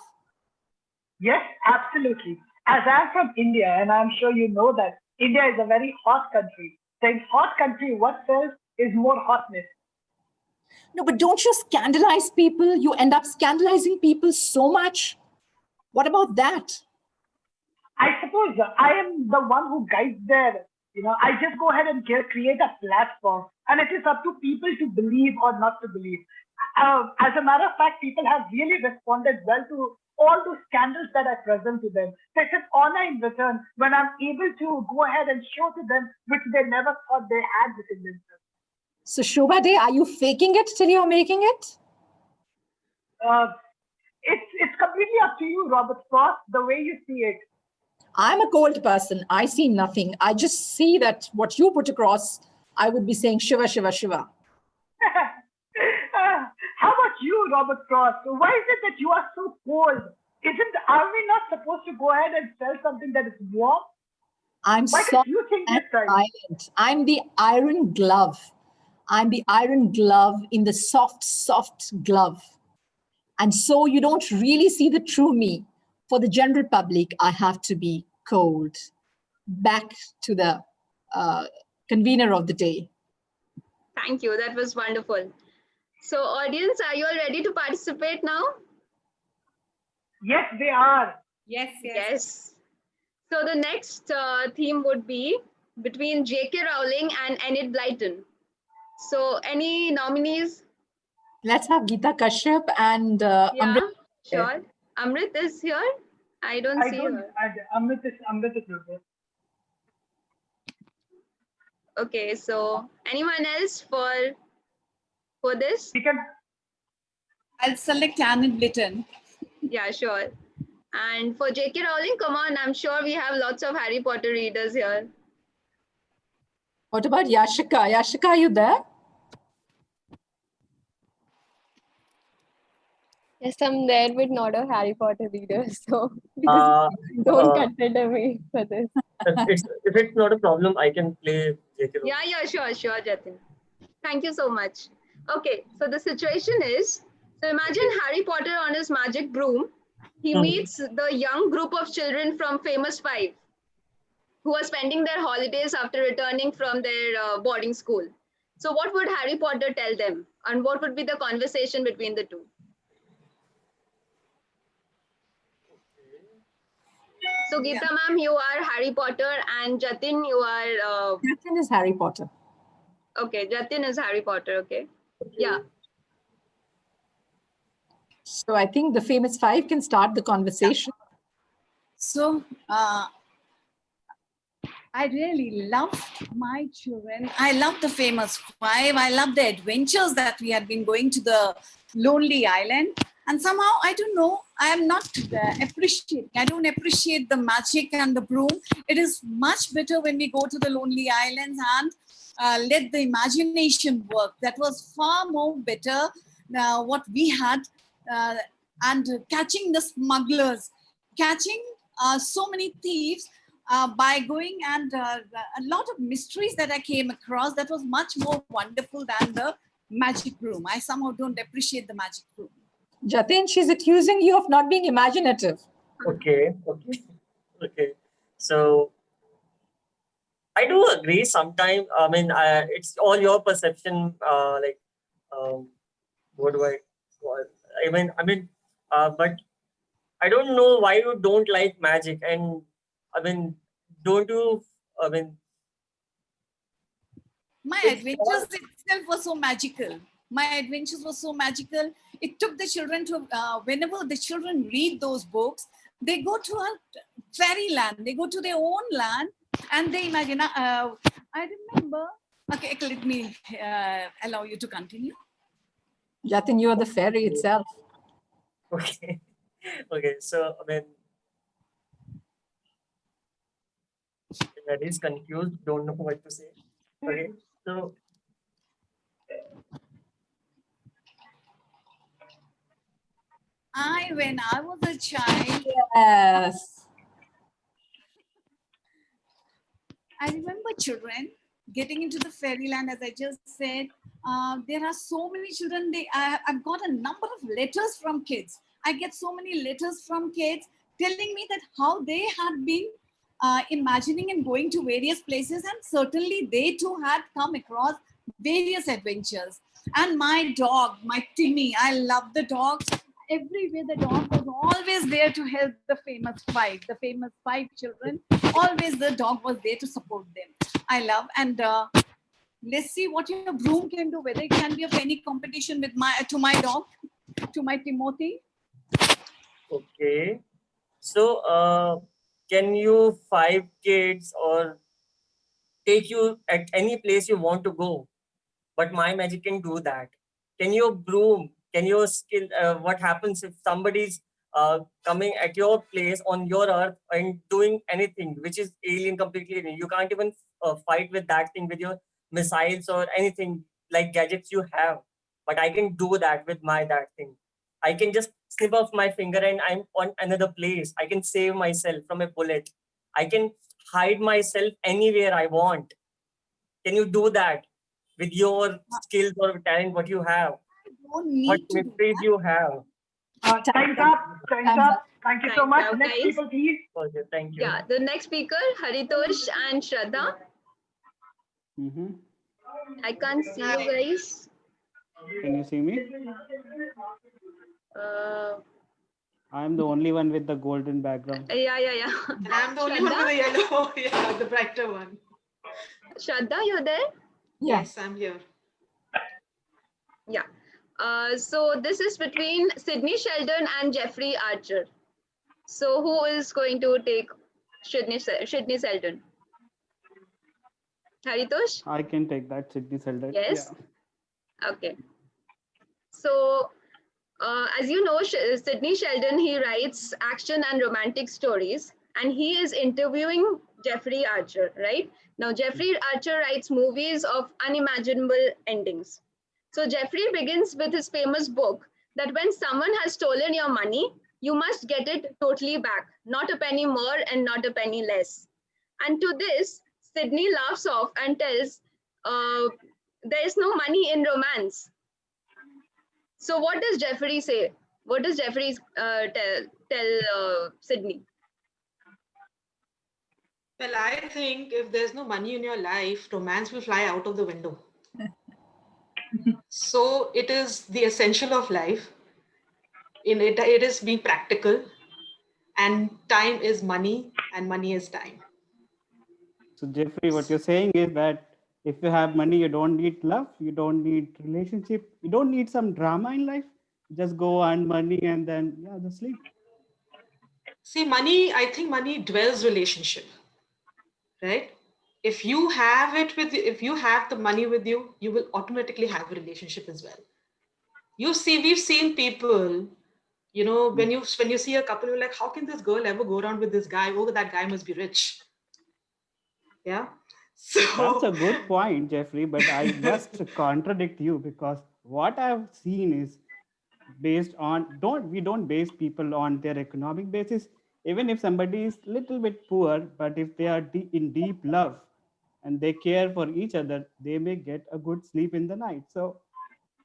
[SPEAKER 6] Yes, absolutely. As I'm from India, and I'm sure you know that India is a very hot country. So in hot country, what sells is more hotness.
[SPEAKER 2] No, but don't you scandalize people? You end up scandalizing people so much. What about that?
[SPEAKER 6] I suppose I am the one who guides their, I just go ahead and create a platform, and it is up to people to believe or not to believe. As a matter of fact, people have really responded well to all those scandals that I present to them. There's an honor in return when I'm able to go ahead and show to them which they never thought they had within themselves.
[SPEAKER 2] So Shobha Day, are you faking it till you're making it?
[SPEAKER 6] It's completely up to you, Robert Frost, the way you see it.
[SPEAKER 2] I'm a cold person. I see nothing. I just see that what you put across, I would be saying Shiva, Shiva, Shiva.
[SPEAKER 6] How about you, Robert Frost? Why is it that you are so cold? Are we not supposed to go ahead and sell something that is warm?
[SPEAKER 2] I'm soft and silent. I'm the iron glove. I'm the iron glove in the soft, soft glove. And so you don't really see the true me. For the general public, I have to be cold. Back to the convener of the day.
[SPEAKER 1] Thank you. That was wonderful. So audience, are you all ready to participate now?
[SPEAKER 6] Yes, they are.
[SPEAKER 12] Yes,
[SPEAKER 1] Yes. So the next theme would be between J.K. Rowling and Enid Blyton. So any nominees?
[SPEAKER 2] Let's have Geeta Kashyap and
[SPEAKER 1] Yeah,
[SPEAKER 2] Amrit.
[SPEAKER 1] sure. Amrit is here. I don't see her.
[SPEAKER 6] Amrit is not there.
[SPEAKER 1] Okay, so anyone else for this?
[SPEAKER 12] I'll select Enid Blyton.
[SPEAKER 1] Yeah, sure. And for J.K. Rowling, come on, I'm sure we have lots of Harry Potter readers here.
[SPEAKER 2] What about Yashika? Yashika, are you there?
[SPEAKER 14] Yes, I'm there with not a Harry Potter reader, so don't consider me for this.
[SPEAKER 15] If it's not a problem, I can play J.K. Rowling.
[SPEAKER 1] Yeah, sure, Jatin. Thank you so much. Okay, so the situation is, so imagine Harry Potter on his magic broom. He meets the young group of children from Famous Five who are spending their holidays after returning from their boarding school. So what would Harry Potter tell them? And what would be the conversation between the two? So Geeta ma'am, you are Harry Potter and Jatin, you are...
[SPEAKER 2] Jatin is Harry Potter.
[SPEAKER 1] Okay, Jatin is Harry Potter, okay. Yeah.
[SPEAKER 2] So I think the Famous Five can start the conversation.
[SPEAKER 16] So I really loved my children. I love the Famous Five. I love the adventures that we had been going to the Lonely Island. And somehow, I don't know, I am not appreciating. I don't appreciate the magic and the broom. It is much better when we go to the Lonely Islands and let the imagination work. That was far more better what we had. And catching the smugglers, catching so many thieves by going and a lot of mysteries that I came across. That was much more wonderful than the magic broom. I somehow don't appreciate the magic broom.
[SPEAKER 2] Jatin, she's accusing you of not being imaginative.
[SPEAKER 15] Okay. So I do agree sometimes. I mean, it's all your perception. What do I mean, but I don't know why you don't like magic. And I mean, don't you? I mean,
[SPEAKER 16] my adventures itself were so magical. My adventures were so magical. It took the children to, whenever the children read those books, they go to a fairyland. They go to their own land and they imagine. I remember. Okay, let me allow you to continue.
[SPEAKER 2] Jatin, you are the fairy itself.
[SPEAKER 15] Okay. Okay. So, I mean, that is confused. Don't know what to say. Okay. So,
[SPEAKER 16] when I was a child,
[SPEAKER 2] yes,
[SPEAKER 16] I remember children getting into the fairyland, as I just said. There are so many children. I've got a number of letters from kids. I get so many letters from kids telling me that how they had been imagining and going to various places, and certainly they too had come across various adventures. And my dog, my Timmy, I love the dog. Everywhere the dog was always there to help the Famous Five children. Always the dog was there to support them. I love, and let's see what your broom can do, whether it can be of any competition with my dog, to my Timothy.
[SPEAKER 15] okay. So, can you 5 kids or take you at any place you want to go? But my magic can do that. Can your broom, can your skill, what happens if somebody's coming at your place on your earth and doing anything which is alien, completely alien? You can't even fight with that thing with your missiles or anything like gadgets you have. But I can do that with that thing. I can just snip off my finger and I'm on another place. I can save myself from a bullet. I can hide myself anywhere I want. Can you do that with your skills or talent, what you have?
[SPEAKER 16] I don't need
[SPEAKER 15] what
[SPEAKER 16] to
[SPEAKER 15] mysteries you have?
[SPEAKER 6] Time's up. Thank you so much. Next
[SPEAKER 1] guys.
[SPEAKER 6] people, please.
[SPEAKER 15] Okay, thank you.
[SPEAKER 1] Yeah, the next speaker, Haritosh and Shraddha. I can't see you guys.
[SPEAKER 10] Can you see me? I'm the only one with the golden background.
[SPEAKER 1] Yeah.
[SPEAKER 17] And I'm the only one with the yellow, yeah, the brighter one.
[SPEAKER 1] Shraddha, you're there?
[SPEAKER 17] Yes, I'm here.
[SPEAKER 1] Yeah. So this is between Sydney Sheldon and Jeffrey Archer. So who is going to take Sydney Sheldon? Haritosh?
[SPEAKER 10] I can take that, Sydney Sheldon.
[SPEAKER 1] Yes.
[SPEAKER 10] Yeah.
[SPEAKER 1] Okay. So as you know, Sydney Sheldon, he writes action and romantic stories, and he is interviewing Jeffrey Archer, right? Now, Jeffrey Archer writes movies of unimaginable endings. So Jeffrey begins with his famous book that when someone has stolen your money, you must get it totally back, not a penny more and not a penny less. And to this, Sydney laughs off and tells, there is no money in romance. So what does Jeffrey say? What does Jeffrey tell Sydney?
[SPEAKER 17] Well, I think if there's no money in your life, romance will fly out of the window. So it is the essential of life. In it is being practical, and time is money, and money is time.
[SPEAKER 10] So Jeffrey, what you're saying is that if you have money, you don't need love, you don't need relationship, you don't need some drama in life. Just go earn money and then just sleep.
[SPEAKER 17] See, money, I think money dwells relationship, right? If you have the money with you, you will automatically have a relationship as well. We've seen people, when you see a couple, you're like, how can this girl ever go around with this guy? Oh, that guy must be rich. Yeah. So
[SPEAKER 10] that's a good point, Jeffrey, but I must contradict you because what I've seen is based on, we don't base people on their economic basis. Even if somebody is little bit poor, but if they are in deep love and they care for each other, they may get a good sleep in the night. So,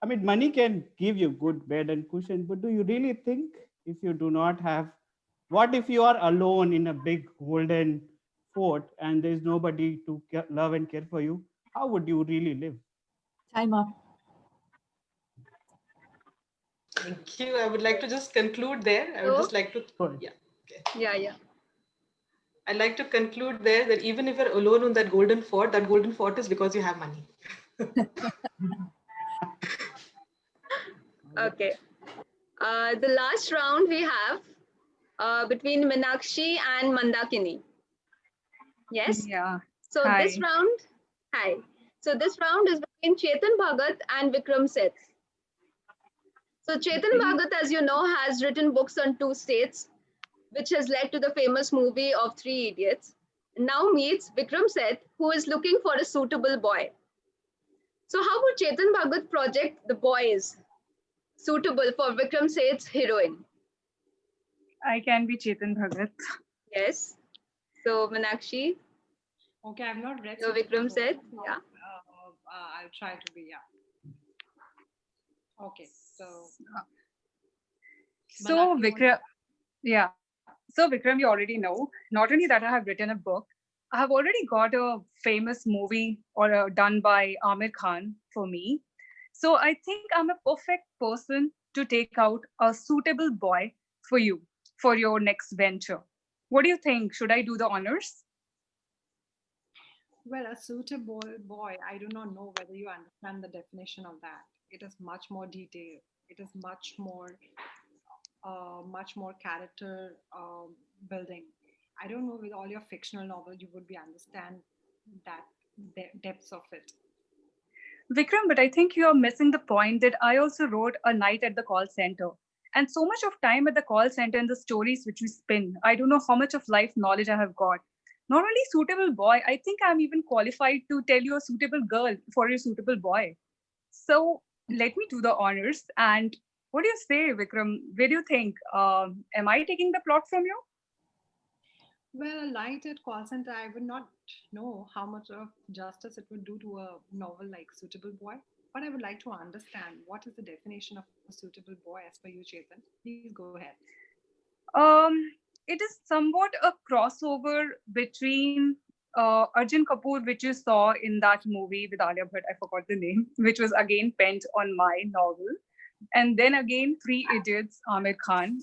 [SPEAKER 10] I mean, money can give you good bed and cushion, but do you really think if you do not have, what if you are alone in a big golden fort and there's nobody to love and care for you? How would you really live?
[SPEAKER 2] Time up.
[SPEAKER 17] Thank you. I would like to just conclude there. I would just like to,
[SPEAKER 1] Yeah.
[SPEAKER 17] I'd like to conclude there that even if you're alone on that golden fort is because you have money.
[SPEAKER 1] Okay. The last round we have between Meenakshi and Mandakini. Yes?
[SPEAKER 18] Yeah.
[SPEAKER 1] So
[SPEAKER 18] Hi.
[SPEAKER 1] this round, hi. So this round is between Chetan Bhagat and Vikram Seth. So Chetan Bhagat, as you know, has written books on 2 states, which has led to the famous movie of 3 Idiots. Now meets Vikram Seth, who is looking for a suitable boy. So how would Chetan Bhagat project the boys suitable for Vikram Seth's heroine?
[SPEAKER 18] I can be Chetan Bhagat.
[SPEAKER 1] Yes. So Meenakshi.
[SPEAKER 19] Okay, I've not read.
[SPEAKER 1] So Vikram Seth, yeah.
[SPEAKER 19] I'll try to be, Okay, so.
[SPEAKER 18] So Vikram, So Vikram, you already know, not only that I have written a book, I have already got a famous movie done by Amir Khan for me. So I think I'm a perfect person to take out a suitable boy for you, for your next venture. What do you think? Should I do the honors?
[SPEAKER 19] Well, a suitable boy, I do not know whether you understand the definition of that. It is much more detailed. It is much more character building. I don't know, with all your fictional novel, you would understand that depths of it.
[SPEAKER 18] Vikram, but I think you are missing the point that I also wrote A Night at the Call Center. And so much of time at the call center and the stories which we spin, I don't know how much of life knowledge I have got. Not only suitable boy, I think I'm even qualified to tell you a suitable girl for a suitable boy. So let me do the honors. And what do you say, Vikram? Where do you think? Am I taking the plot from you?
[SPEAKER 19] Well, A Night at Call Center, I would not know how much of justice it would do to a novel like Suitable Boy. But I would like to understand what is the definition of a suitable boy as per you, Chetan. Please go ahead.
[SPEAKER 18] It is somewhat a crossover between Arjun Kapoor, which you saw in that movie with Alia Bhatt, I forgot the name, which was again penned on my novel. And then again, Three Idiots, Amir Khan.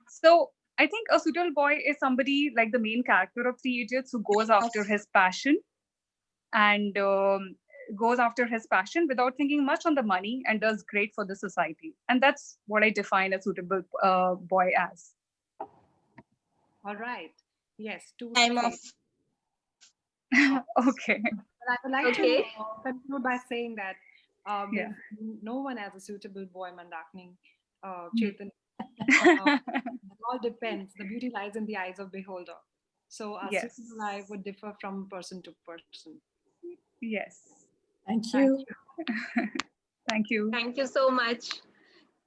[SPEAKER 18] So I think a suitable boy is somebody like the main character of Three Idiots who goes after his passion and goes after his passion without thinking much on the money and does great for the society. And that's what I define a suitable boy as.
[SPEAKER 19] All right. Yes, two.
[SPEAKER 7] Time off.
[SPEAKER 18] Okay.
[SPEAKER 19] But I would like to conclude by saying that
[SPEAKER 18] Yeah.
[SPEAKER 19] there's no one as a suitable boy, Mandakini, Chetan. It all depends. The beauty lies in the eyes of beholder. So a
[SPEAKER 18] Yes.
[SPEAKER 19] suitable eye would differ from person to person.
[SPEAKER 18] Yes.
[SPEAKER 2] Thank you.
[SPEAKER 18] Thank you.
[SPEAKER 1] Thank you so much.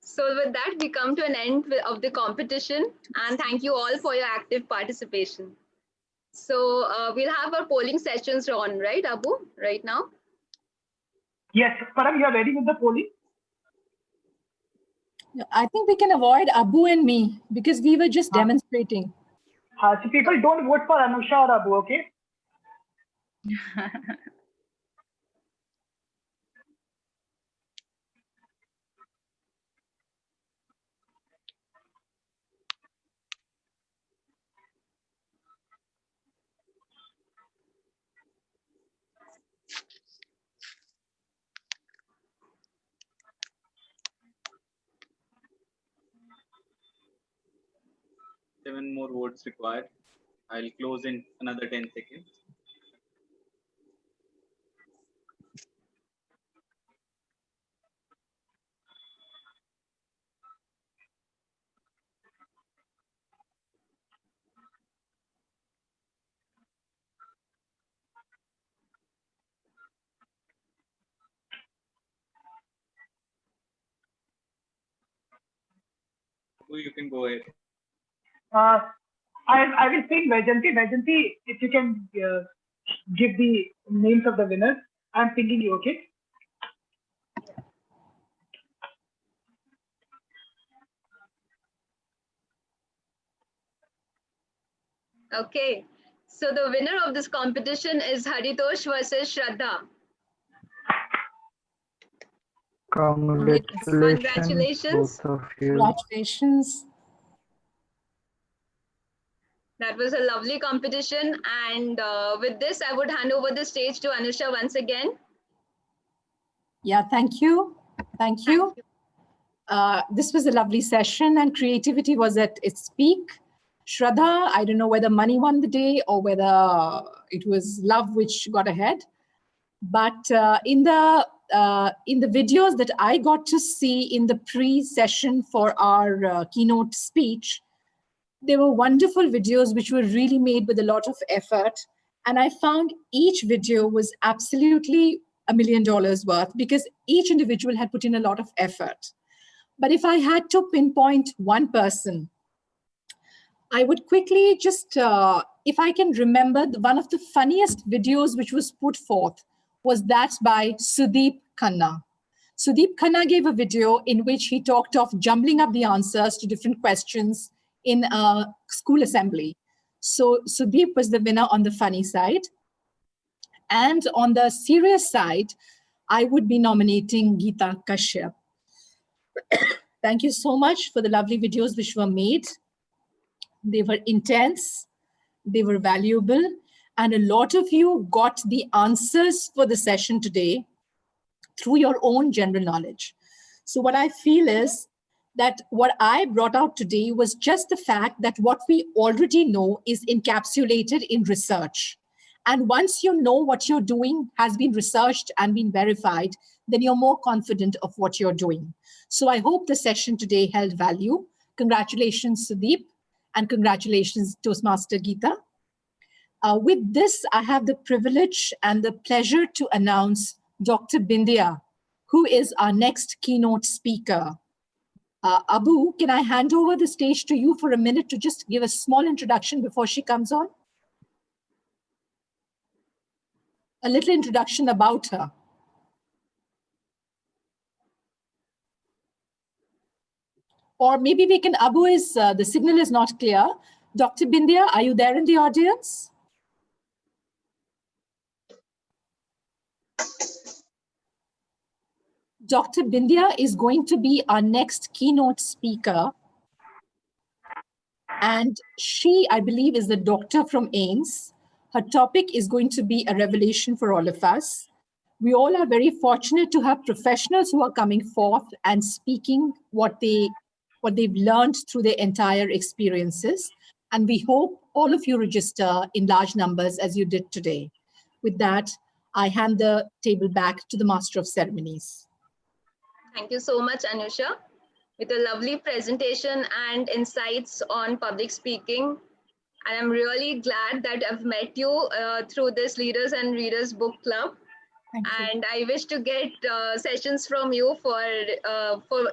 [SPEAKER 1] So with that, we come to an end of the competition, and thank you all for your active participation. So we'll have our polling sessions on, right, Abu, right now?
[SPEAKER 6] Yes, Param, you are ready with the polling?
[SPEAKER 2] I think we can avoid Abu and me because we were just demonstrating.
[SPEAKER 6] So people don't vote for Anusha or Abu, okay?
[SPEAKER 20] Seven more votes required. I'll close in another 10 seconds. You can go ahead.
[SPEAKER 6] I will ping Vajanti. Vajanti, if you can give the names of the winners. I'm pinging you, okay?
[SPEAKER 1] Okay. So the winner of this competition is Haritosh versus Shraddha.
[SPEAKER 21] Congratulations, both of you.
[SPEAKER 2] Congratulations.
[SPEAKER 1] That was a lovely competition. And with this, I would hand over the stage to Anusha once again.
[SPEAKER 2] Yeah, thank you. Thank you. This was a lovely session and creativity was at its peak. Shraddha, I don't know whether money won the day or whether it was love which got ahead. But in the videos that I got to see in the pre-session for our keynote speech, they were wonderful videos which were really made with a lot of effort. And I found each video was absolutely $1 million worth because each individual had put in a lot of effort. But if I had to pinpoint one person, I would quickly just, if I can remember, one of the funniest videos which was put forth was that by Sudeep Khanna. Sudeep Khanna gave a video in which he talked of jumbling up the answers to different questions in a school assembly. So Sudeep was the winner on the funny side. And on the serious side, I would be nominating Geeta Kashyap. Thank you so much for the lovely videos which were made. They were intense, they were valuable, and a lot of you got the answers for the session today through your own general knowledge. So what I feel is that what I brought out today was just the fact that what we already know is encapsulated in research. And once you know what you're doing has been researched and been verified, then you're more confident of what you're doing. So I hope the session today held value. Congratulations, Sudeep, and congratulations, Toastmaster Geeta. With this, I have the privilege and the pleasure to announce Dr. Bindia, who is our next keynote speaker. Abu, can I hand over the stage to you for a minute to just give a small introduction before she comes on? A little introduction about her. Or maybe we can, Abu is, the signal is not clear. Dr. Bindia, are you there in the audience? Dr. Bindya is going to be our next keynote speaker. And she, I believe, is the doctor from AIMS. Her topic is going to be a revelation for all of us. We all are very fortunate to have professionals who are coming forth and speaking what they've learned through their entire experiences. And we hope all of you register in large numbers as you did today. With that, I hand the table back to the Master of Ceremonies.
[SPEAKER 1] Thank you so much, Anusha, with a lovely presentation and insights on public speaking. And I'm really glad that I've met you through this Leaders and Readers Book Club. And I wish to get sessions from you for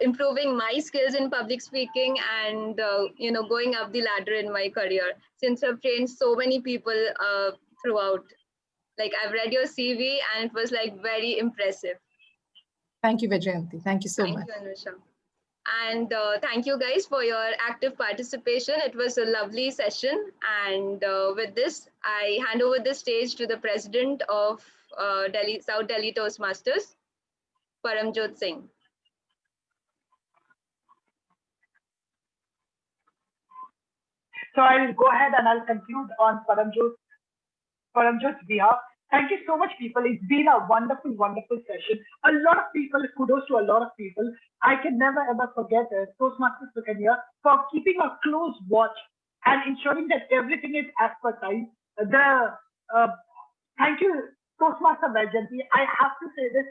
[SPEAKER 1] improving my skills in public speaking and going up the ladder in my career. Since I've trained so many people throughout, like I've read your CV and it was like very impressive.
[SPEAKER 2] Thank you, Vajayanti. Thank you so much.
[SPEAKER 1] Thank you, Anusha. And thank you guys for your active participation. It was a lovely session. And with this, I hand over the stage to the president of South Delhi Toastmasters, Paramjot Singh.
[SPEAKER 6] So I'll go ahead and I'll conclude on Paramjot's behalf. Thank you so much, people. It's been a wonderful, wonderful session. A lot of people, kudos to a lot of people. I can never ever forget Toastmasters Sukanya for keeping a close watch and ensuring that everything is as per time. Thank you, Toastmaster Vajanti. I have to say this,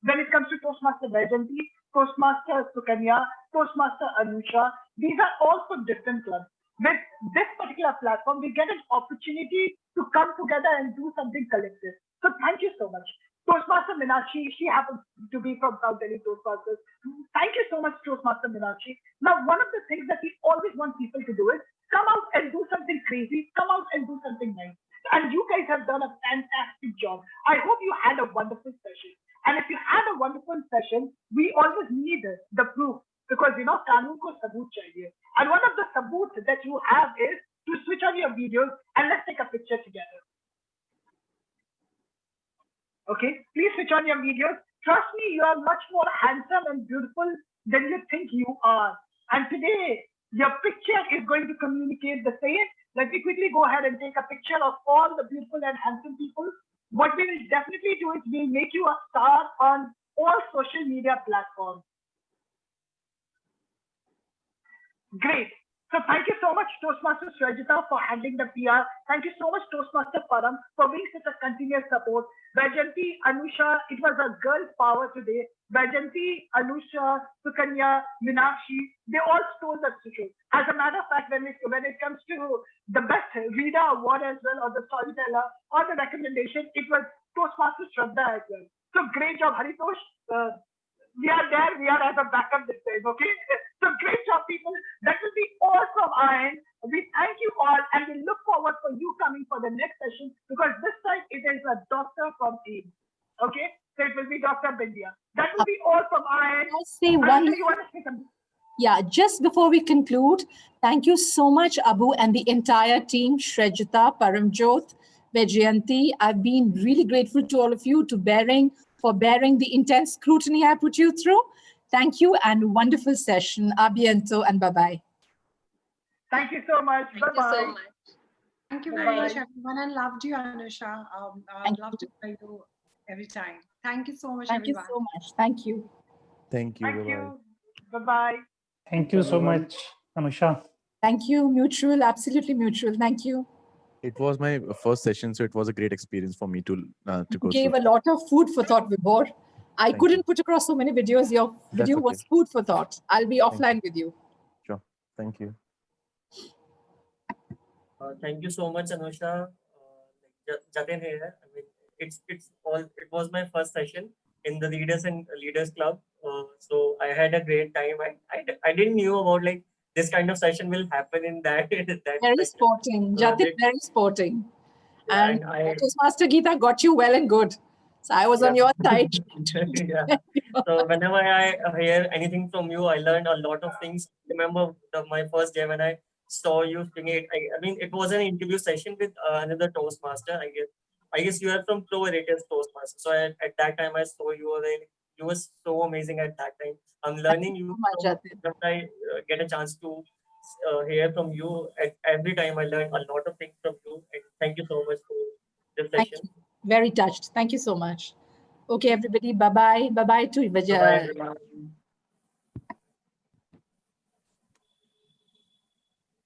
[SPEAKER 6] when it comes to Toastmaster Vajanti, Toastmaster Sukanya, Toastmaster Anusha, these are all for different clubs. With this particular platform, we get an opportunity to come together and do something collective. So thank you so much. Toastmaster Meenakshi, she happens to be from South Delhi Toastmasters. Thank you so much, Toastmaster Meenakshi. Now, one of the things that we always want people to do is come out and do something crazy, come out and do something nice. And you guys have done a fantastic job. I hope you had a wonderful session. And if you had a wonderful session, we always need the proof. Because कानून को सबूत चाहिए. And one of the saboot that you have is to switch on your videos and let's take a picture together. Okay, please switch on your videos. Trust me, you are much more handsome and beautiful than you think you are. And today, your picture is going to communicate the same. Let me quickly go ahead and take a picture of all the beautiful and handsome people. What we will definitely do is we'll make you a star on all social media platforms. Great. So thank you so much, Toastmaster Srajita, for handling the PR. Thank you so much, Toastmaster Param, for being such a continuous support. Vajanti, Anusha, it was a girl power today. Vajanti, Anusha, Sukanya, Meenakshi, they all stole the show. As a matter of fact, when it comes to the best reader award as well, or the storyteller, or the recommendation, it was Toastmaster Shraddha as well. So great job, Haritosh. We are there, we are as a backup this time, okay? So great job, people. That will be all from our end. We thank you all and we look forward for you coming for the next session because this time it is a doctor from AIMS, okay? So it will be Dr. Bindya. That will be all from our end.
[SPEAKER 2] I'll say one. Yeah, just before we conclude, thank you so much, Abu, and the entire team, Shrejita, Paramjot, Vajayanti. I've been really grateful to all of you for bearing the intense scrutiny I put you through. Thank you and wonderful session. A biento and bye-bye.
[SPEAKER 6] Thank you so much. Bye-bye.
[SPEAKER 13] Thank you very much, everyone. I loved you, Anusha. I love to play you every time. Thank you so much, everyone.
[SPEAKER 2] Thank you so much. Thank you.
[SPEAKER 11] Thank you.
[SPEAKER 6] Thank you. Bye-bye.
[SPEAKER 3] Thank you so much, Anusha.
[SPEAKER 2] Thank you. Mutual, absolutely mutual. Thank you.
[SPEAKER 11] It was my first session, so it was a great experience for me to go through.
[SPEAKER 2] Gave a lot of food for thought, Vibhor. I couldn't put across so many videos. Your video was food for thought. I'll be offline with you.
[SPEAKER 11] Sure. Thank you.
[SPEAKER 15] Thank you so much, Anusha. Jatin here. I mean, it was my first session in the Readers and Leaders Club. So I had a great time. I didn't knew about like this kind of session will happen in that.
[SPEAKER 2] Very sporting. Jatin, very sporting. And Toastmaster Geeta got you well and good. So I was on your side.
[SPEAKER 15] Yeah. So whenever I hear anything from you, I learned a lot of things. Remember my first day when I saw you singing. I mean, it was an interview session with another Toastmaster. I guess you are from Pro Editors Toastmaster. So at that time I saw you You were so amazing at that time. I'm learning you from when I get a chance to hear from you. At every time I learn a lot of things from you. And thank you so much for this
[SPEAKER 2] Thank
[SPEAKER 15] session.
[SPEAKER 2] you. Very touched. Thank you so much. Okay, everybody. Bye-bye. Bye-bye to
[SPEAKER 15] Bye-bye, everyone.